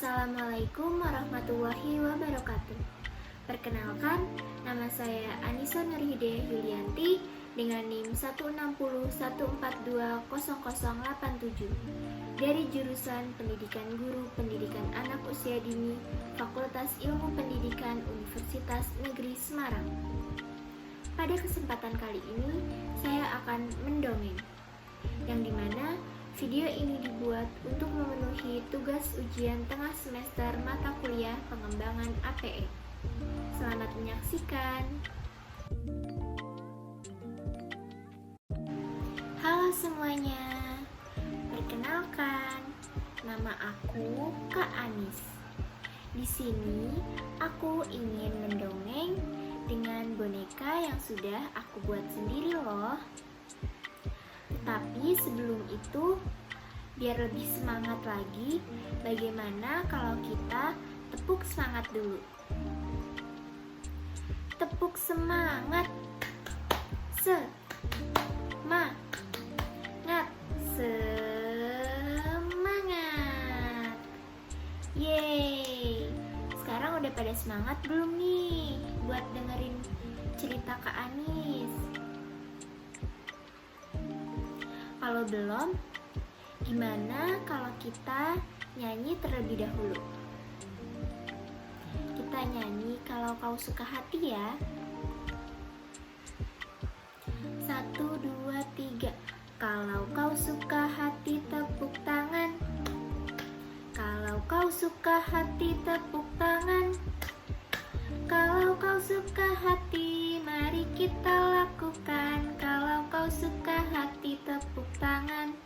Assalamualaikum warahmatullahi wabarakatuh. Perkenalkan, nama saya Anissa Nurhide Yulianti dengan NIM 16014200087 dari jurusan Pendidikan Guru Pendidikan Anak Usia Dini Fakultas Ilmu Pendidikan Universitas Negeri Semarang. Pada kesempatan kali ini, saya akan mendongeng, yang dimana video ini dibuat untuk memenuhi tugas ujian tengah semester mata kuliah pengembangan APE. Selamat menyaksikan. Halo semuanya, perkenalkan, nama aku Kak Anis. Di sini aku ingin mendongeng dengan boneka yang sudah aku buat sendiri loh. Tapi sebelum itu, biar lebih semangat lagi, bagaimana kalau kita tepuk semangat dulu? Tepuk semangat. Semangat. Semangat. Yeay. Sekarang udah pada semangat belum nih buat dengerin cerita Kak Anis? Kalau belum, gimana kalau kita nyanyi terlebih dahulu? Kita nyanyi Kalau Kau Suka Hati ya. 1, 2, 3. Kalau kau suka hati tepuk tangan. Kalau kau suka hati tepuk tangan. Kalau kau suka hati, mari kita lakukan. Kalau kau suka hati, tepuk tangan.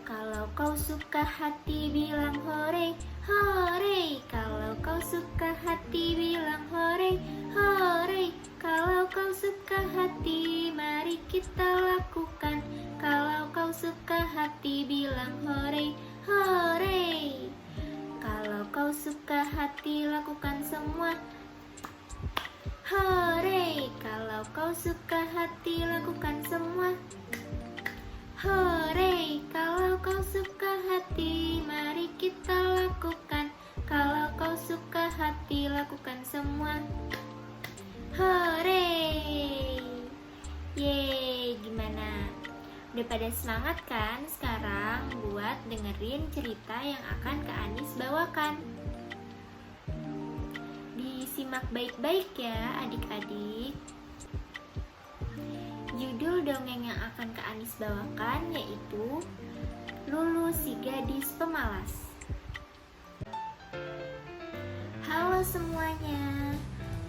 Kalau kau suka hati, bilang hore, hore. Kalau kau suka hati, bilang hore, hore. Kalau kau suka hati, mari kita lakukan. Kalau kau suka hati, bilang hore, hore. Kalau kau suka hati, lakukan semua. Hore. Kalau kau suka hati, lakukan semua. Hore. Kalau kau suka hati, mari kita lakukan. Kalau kau suka hati, lakukan semua. Hore. Yeay, gimana? Udah pada semangat kan sekarang buat dengerin cerita yang akan Kak Anis bawakan? Disimak baik-baik ya adik-adik. Judul dongeng yang akan Kak Anis bawakan yaitu Lulu si Gadis Pemalas. Halo semuanya,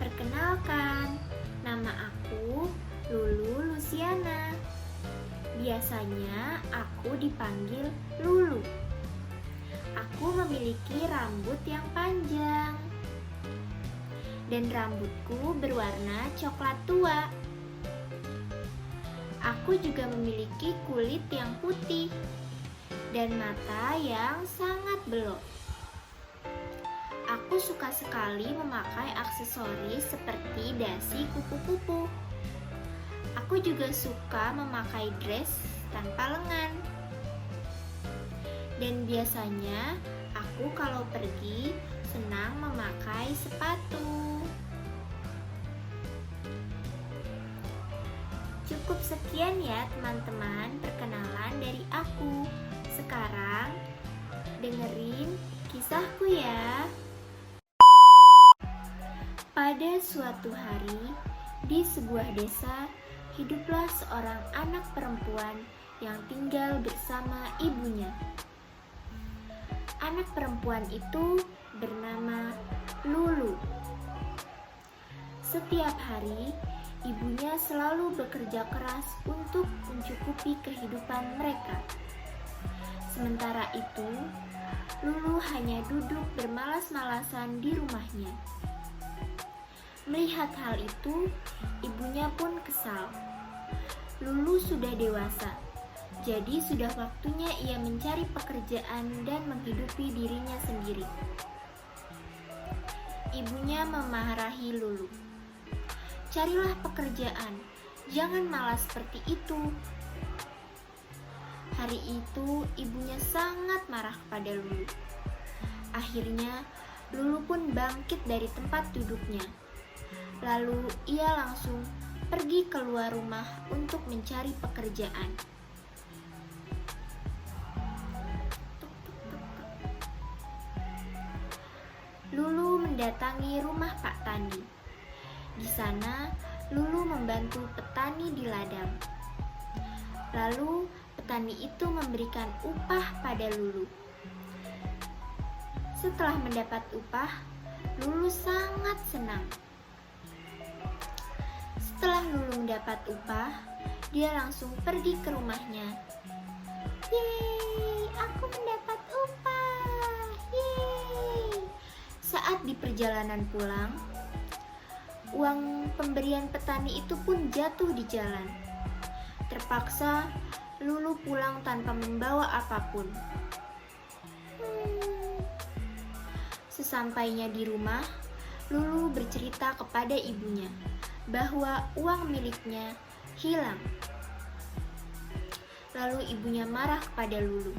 perkenalkan, nama aku Lulu Luciana. Biasanya aku dipanggil Lulu. Aku memiliki rambut yang panjang dan rambutku berwarna coklat tua. Aku juga memiliki kulit yang putih dan mata yang sangat belok. Aku suka sekali memakai aksesoris seperti dasi kupu-kupu. Aku juga suka memakai dress tanpa lengan. Dan biasanya aku kalau pergi senang memakai sepatu. Cukup sekian ya teman-teman perkenalan dari aku. Sekarang dengerin kisahku ya. Pada suatu hari di sebuah desa, hiduplah seorang anak perempuan yang tinggal bersama ibunya. Anak perempuan itu bernama Lulu. Setiap hari, ibunya selalu bekerja keras untuk mencukupi kehidupan mereka. Sementara itu, Lulu hanya duduk bermalas-malasan di rumahnya. Melihat hal itu, ibunya pun kesal. Lulu sudah dewasa, jadi sudah waktunya ia mencari pekerjaan dan menghidupi dirinya sendiri. Ibunya memarahi Lulu. Carilah pekerjaan, jangan malas seperti itu. Hari itu ibunya sangat marah kepada Lulu. Akhirnya, Lulu pun bangkit dari tempat duduknya. Lalu ia langsung pergi keluar rumah untuk mencari pekerjaan. Lulu mendatangi rumah Pak Tani. Di sana, Lulu membantu petani di ladang. Lalu, petani itu memberikan upah pada Lulu. Setelah mendapat upah, Lulu sangat senang. Setelah Lulu mendapat upah, dia langsung pergi ke rumahnya. Yeay, aku mendapat upah. Yeay. Saat di perjalanan pulang, uang pemberian petani itu pun jatuh di jalan. Terpaksa Lulu pulang tanpa membawa apapun. Sesampainya di rumah, Lulu bercerita kepada ibunya bahwa uang miliknya hilang. Lalu ibunya marah kepada Lulu.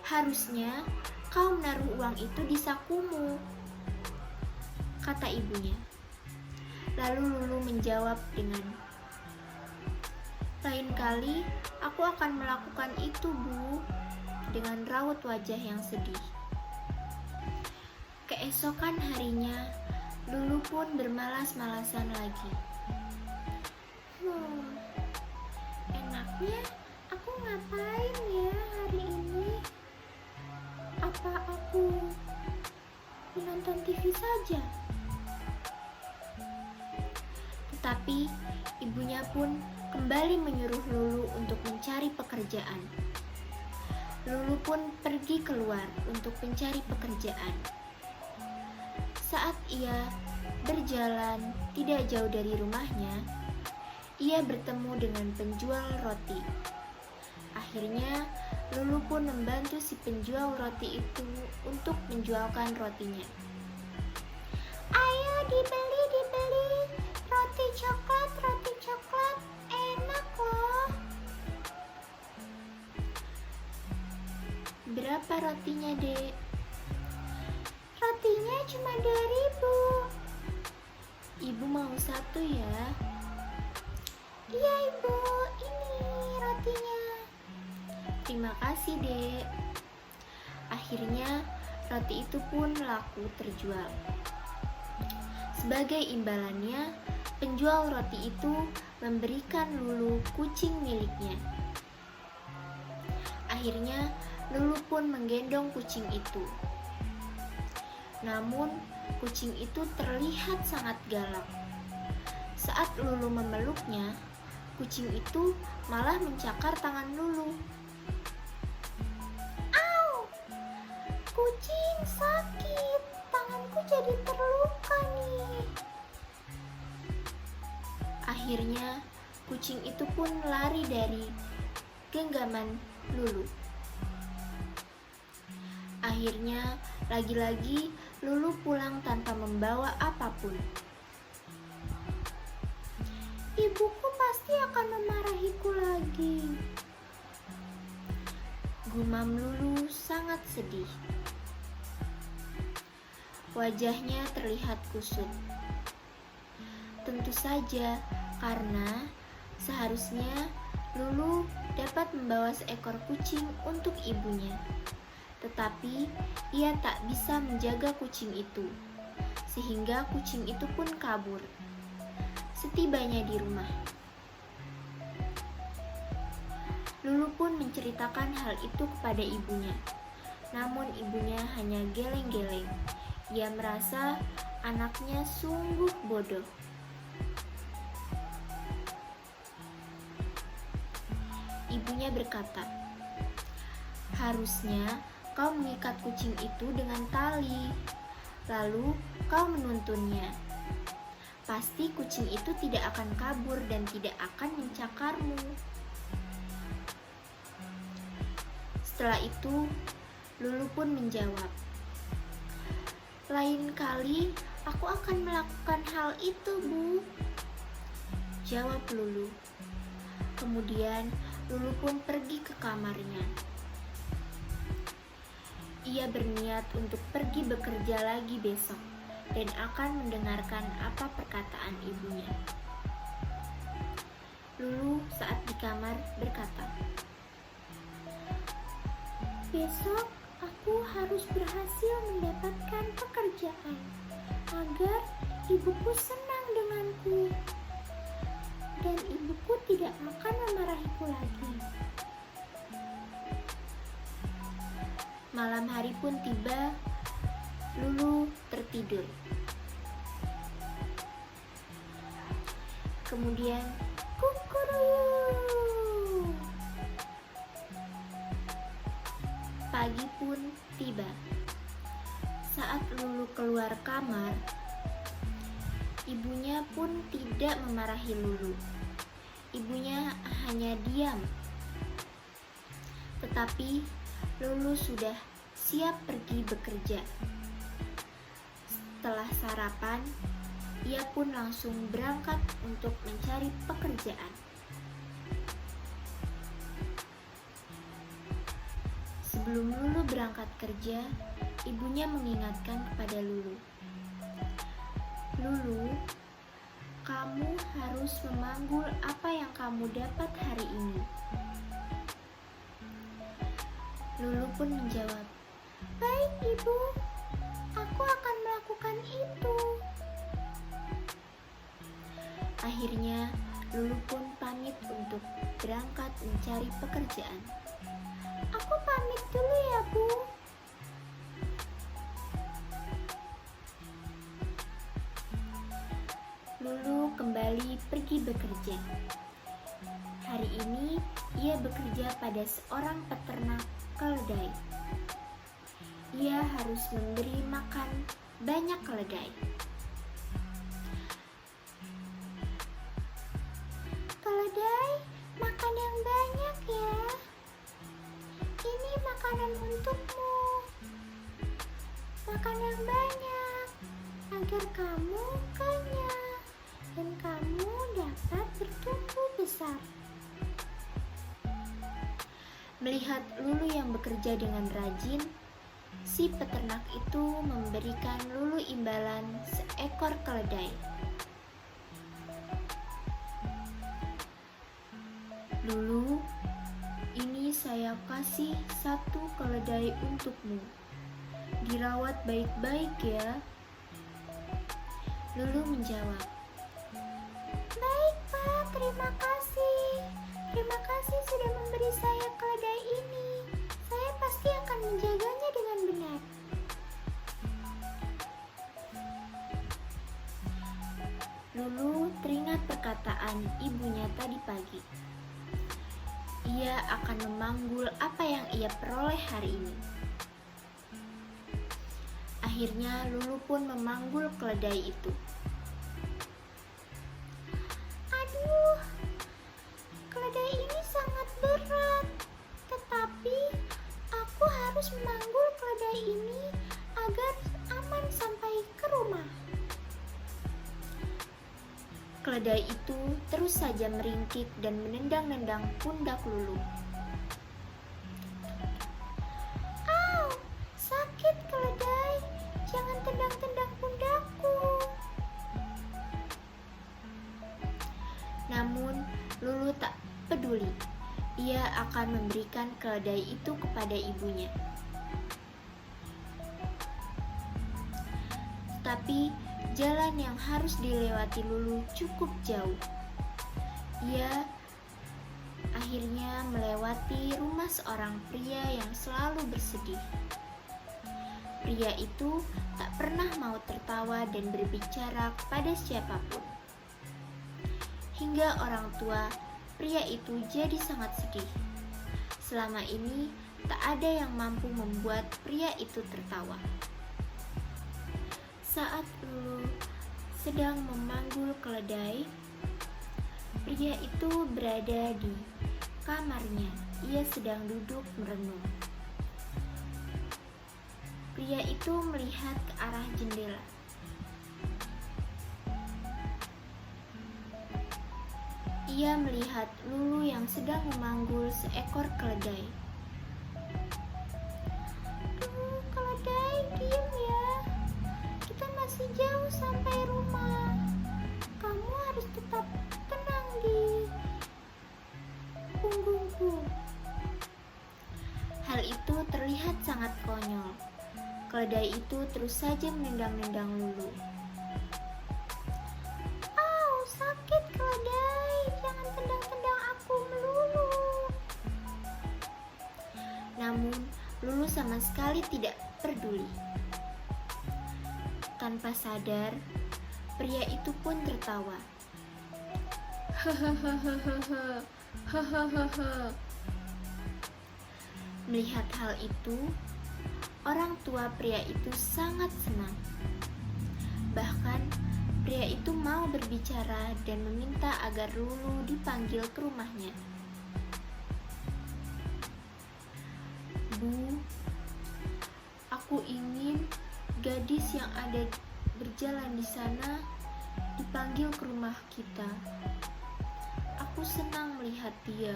"Harusnya kau menaruh uang itu di sakumu," kata ibunya. Lalu Lulu menjawab dengan, "Lain kali aku akan melakukan itu, Bu," dengan raut wajah yang sedih. Keesokan harinya, Lulu pun bermalas-malasan lagi. Enaknya aku ngapain ya hari ini? Apa aku menonton TV saja? Tetapi ibunya pun kembali menyuruh Lulu untuk mencari pekerjaan. Lulu pun pergi keluar untuk mencari pekerjaan. Saat ia berjalan tidak jauh dari rumahnya, ia bertemu dengan penjual roti. Akhirnya, Lulu pun membantu si penjual roti itu untuk menjualkan rotinya. "Ayo dibeli, roti coklat, enak loh." "Berapa rotinya, Dek?" "Rotinya cuma 2.000. Ibu mau satu ya?" "Iya Ibu, ini rotinya." "Terima kasih, Dek." Akhirnya roti itu pun laku terjual. Sebagai imbalannya, penjual roti itu memberikan Lulu kucing miliknya. Akhirnya Lulu pun menggendong kucing itu. Namun, kucing itu terlihat sangat galak. Saat Lulu memeluknya, kucing itu malah mencakar tangan Lulu. "Au! Kucing sakit, tanganku jadi terluka nih." Akhirnya, kucing itu pun lari dari genggaman Lulu. Akhirnya, lagi-lagi Lulu pulang tanpa membawa apapun. "Ibuku pasti akan memarahiku lagi," gumam Lulu sangat sedih. Wajahnya terlihat kusut. Tentu saja, karena seharusnya Lulu dapat membawa seekor kucing untuk ibunya. Tetapi ia tak bisa menjaga kucing itu, sehingga kucing itu pun kabur. Setibanya di rumah, Lulu pun menceritakan hal itu kepada ibunya. Namun ibunya hanya geleng-geleng. Ia merasa anaknya sungguh bodoh. Ibunya berkata, "Harusnya kau mengikat kucing itu dengan tali, lalu kau menuntunnya. Pasti kucing itu tidak akan kabur dan tidak akan mencakarmu." Setelah itu, Lulu pun menjawab, "Lain kali aku akan melakukan hal itu, Bu," jawab Lulu. Kemudian Lulu pun pergi ke kamarnya. Ia berniat untuk pergi bekerja lagi besok dan akan mendengarkan apa perkataan ibunya. Lulu saat di kamar berkata, "Besok aku harus berhasil mendapatkan pekerjaan agar ibuku senang denganku dan ibuku tidak akan memarahiku lagi." Malam hari pun tiba, Lulu tertidur. Kemudian kukuruyu. Pagi pun tiba. Saat Lulu keluar kamar, ibunya pun tidak memarahi Lulu. Ibunya hanya diam. Tetapi Lulu sudah siap pergi bekerja. Setelah sarapan, ia pun langsung berangkat untuk mencari pekerjaan. Sebelum Lulu berangkat kerja, ibunya mengingatkan kepada Lulu, "Lulu, kamu harus memanggul apa yang kamu dapat hari ini." Lulu pun menjawab, "Baik, Ibu, aku akan melakukan itu." Akhirnya, Lulu pun pamit untuk berangkat mencari pekerjaan. "Aku pamit dulu ya, Bu." Lulu kembali pergi bekerja. Hari ini, ia bekerja pada seorang peternak keledai. Ia harus memberi makan banyak keledai. "Keledai, makan yang banyak ya. Ini makanan untukmu. Makan yang banyak agar kamu kenyang dan kamu dapat bertumbuh besar." Melihat Lulu yang bekerja dengan rajin, si peternak itu memberikan Lulu imbalan seekor keledai. "Lulu, ini saya kasih 1 keledai untukmu. Dirawat baik-baik ya." Lulu menjawab, "Baik, Pak, terima kasih. Terima kasih sudah memberi saya keledai ini. Saya pasti akan menjaganya dengan benar." Lulu teringat perkataan ibunya tadi pagi. Ia akan memanggul apa yang ia peroleh hari ini. Akhirnya Lulu pun memanggul keledai itu. "Aduh, keledai ini sangat berat, tetapi aku harus memanggul keledai ini agar aman sampai ke rumah." Keledai itu terus saja meringkik dan menendang-nendang pundak Lulu. "Au, sakit keledai, jangan tendang-tendang pundakku." Namun Lulu tak peduli. Ia akan memberikan keledai itu kepada ibunya. Tapi jalan yang harus dilewati Lulu cukup jauh. Ia akhirnya melewati rumah seorang pria yang selalu bersedih. Pria itu tak pernah mau tertawa dan berbicara kepada siapapun. Hingga orang tua pria itu jadi sangat sedih. Selama ini tak ada yang mampu membuat pria itu tertawa. Saat Lulu sedang memanggul keledai, pria itu berada di kamarnya. Ia sedang duduk merenung. Pria itu melihat ke arah jendela. Ia melihat Lulu yang sedang memanggul seekor keledai. Hal itu terlihat sangat konyol. Keledai itu terus saja menendang-nendang Lulu. "Au, sakit keledai, jangan tendang-tendang aku melulu." Namun, Lulu sama sekali tidak peduli. Tanpa sadar, pria itu pun tertawa. Hahaha. Melihat hal itu, orang tua pria itu sangat senang. Bahkan, pria itu mau berbicara dan meminta agar Lulu dipanggil ke rumahnya. "Bu, aku ingin gadis yang ada berjalan di sana dipanggil ke rumah kita. Aku senang melihat dia."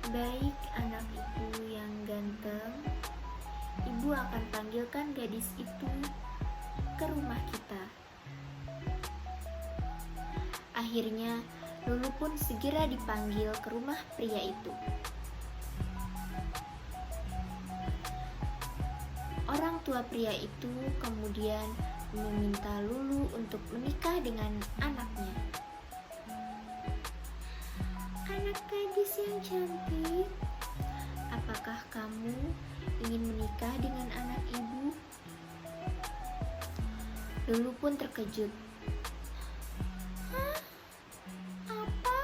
"Baik, anak ibu yang ganteng, ibu akan panggilkan gadis itu ke rumah kita." Akhirnya, Lulu pun segera dipanggil ke rumah pria itu. Orang tua pria itu kemudian meminta Lulu untuk menikah dengan anaknya. "Anak gadis yang cantik, apakah kamu ingin menikah dengan anak ibu?" Lulu pun terkejut. "Hah? Apa?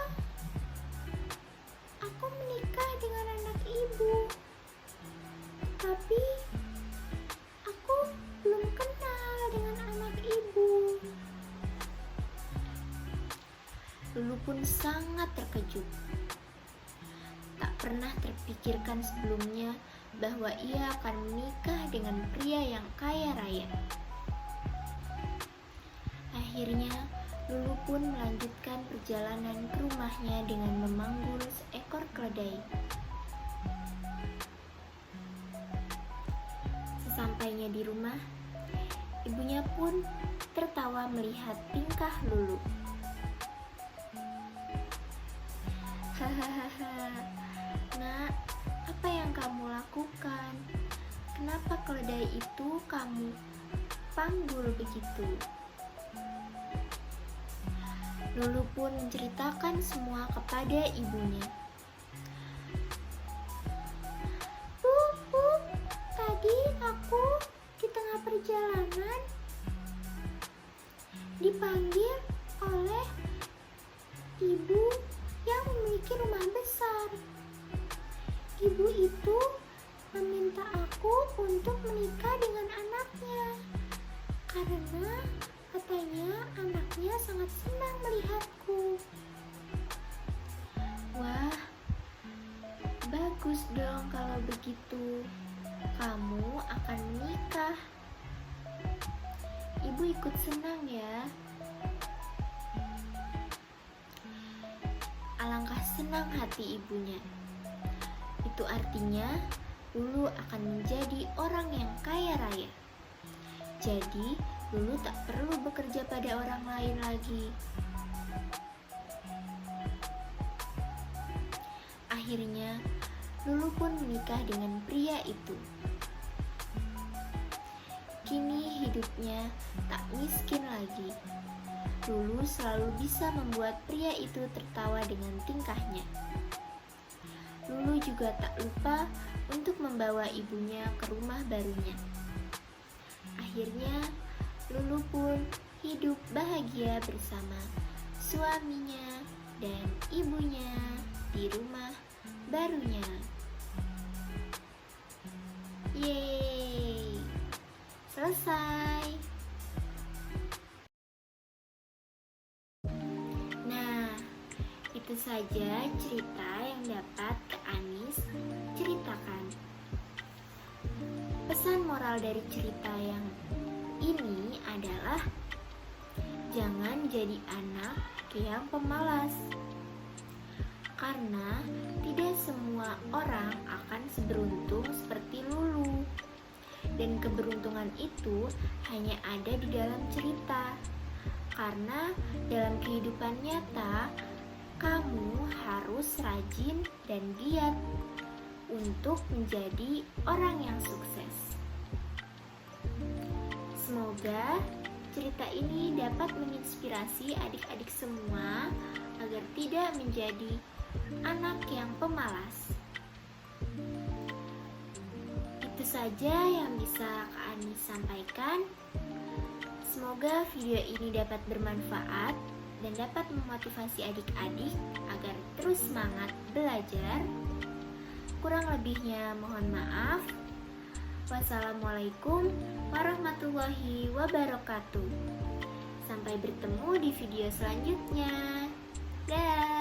Aku menikah dengan anak ibu? Tapi aku belum kenal dengan anak ibu." Lulu pun sangat terkejut. Tak pernah terpikirkan sebelumnya bahwa ia akan menikah dengan pria yang kaya raya. Akhirnya, Lulu pun melanjutkan perjalanan ke rumahnya dengan memanggul seekor keledai. Sesampainya di rumah, ibunya pun tertawa melihat tingkah Lulu. "Hahaha, Nak, apa yang kamu lakukan? Kenapa keledai itu kamu panggul begitu?" Lulu pun menceritakan semua kepada ibunya. Bu, tadi aku di tengah perjalanan dipanggil oleh ibu yang memiliki rumah besar. Ibu itu meminta aku untuk menikah dengan anaknya karena katanya anaknya sangat senang melihatku. Wah, bagus dong kalau begitu. Kamu akan menikah. Ibu ikut senang ya. Alangkah senang hati ibunya. Itu artinya Lulu akan menjadi orang yang kaya raya. Jadi, Lulu tak perlu bekerja pada orang lain lagi. Akhirnya, Lulu pun menikah dengan pria itu. Kini hidupnya tak miskin lagi. Lulu selalu bisa membuat pria itu tertawa dengan tingkahnya. Lulu juga tak lupa untuk membawa ibunya ke rumah barunya. Akhirnya, Lulu pun hidup bahagia bersama suaminya dan ibunya di rumah barunya. Yeay, selesai. Nah, itu saja cerita yang dapat Kak Anis ceritakan. Pesan moral dari cerita yang ini adalah jangan jadi anak yang pemalas. Karena tidak semua orang akan seberuntung seperti Lulu. Dan keberuntungan itu hanya ada di dalam cerita. Karena dalam kehidupan nyata, kamu harus harus rajin dan giat untuk menjadi orang yang sukses. Semoga cerita ini dapat menginspirasi adik-adik semua agar tidak menjadi anak yang pemalas. Itu saja yang bisa Kak Ani sampaikan. Semoga video ini dapat bermanfaat dan dapat memotivasi adik-adik agar terus semangat belajar. Kurang lebihnya mohon maaf. Wassalamualaikum warahmatullahi wabarakatuh. Sampai bertemu di video selanjutnya. Dah.